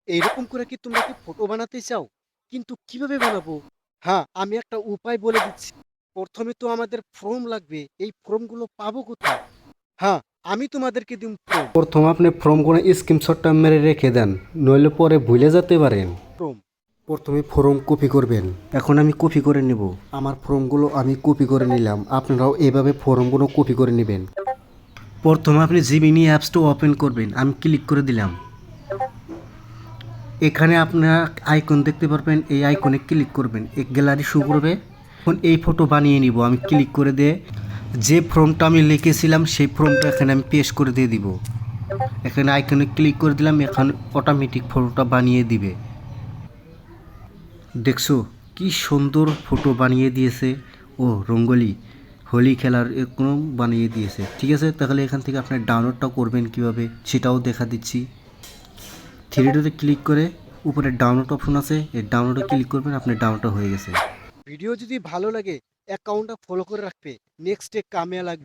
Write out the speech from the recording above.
এইরকম করে কি তোমরা কি ফটো বানাতে চাও? কিন্তু কিভাবে বানাবো? হ্যাঁ, আমি একটা উপায় বলে দিচ্ছি। প্রথমে তো আমাদের ফর্ম লাগবে। এই ফর্মগুলো পাবো কোথায়? হ্যাঁ, আমি তোমাদেরকে দিম ফর্ম। প্রথম আপনি ফর্মগুলো স্ক্রিনশটটা মেরে রেখে দেন, নইলে পরে ভুলে যেতে পারেন। ফর্ম। প্রথমে ফর্ম কপি করবেন। এখন আমি কপি করে নেব। আমার ফর্মগুলো আমি কপি করে নিলাম, আপনারাও এইভাবে ফর্মগুলো কপি করে নেবেন। প্রথমে আপনি জিমিনি অ্যাপসটা ওপেন করবেন, আমি ক্লিক করে দিলাম। এখানে আপনার আইকন দেখতে পারবেন, এই আইকনে ক্লিক করবেন, এক গ্যালারি শো করবে। এখন এই ফটো বানিয়ে নিব, আমি ক্লিক করে দিয়ে যে ফর্মটা আমি লিখেছিলাম সেই ফর্মটা এখানে আমি পেস্ট করে দিয়ে দিব। এখানে আইকনে ক্লিক করে দিলাম, এখন অটোমেটিক ফটোটা বানিয়ে দিবে। দেখছো কি সুন্দর ফটো বানিয়ে দিয়েছে। ও রঙ্গোলি হোলি খেলার কোনো বানিয়ে দিয়েছে। ঠিক আছে, তাহলে এখান থেকে আপনার ডাউনলোডটাও করবেন কিভাবে সেটাও দেখা দিচ্ছি। থ্রি ডটে ক্লিক করে উপরে ডাউনলোড অপশন আছে, এই ডাউনলোডে ক্লিক করবেন, আপনার ডাউনলোড হয়ে গেছে। ভিডিও যদি ভালো লাগে অ্যাকাউন্টটা ফলো করে রাখবে। নেক্সট ডে কামে লাগবে।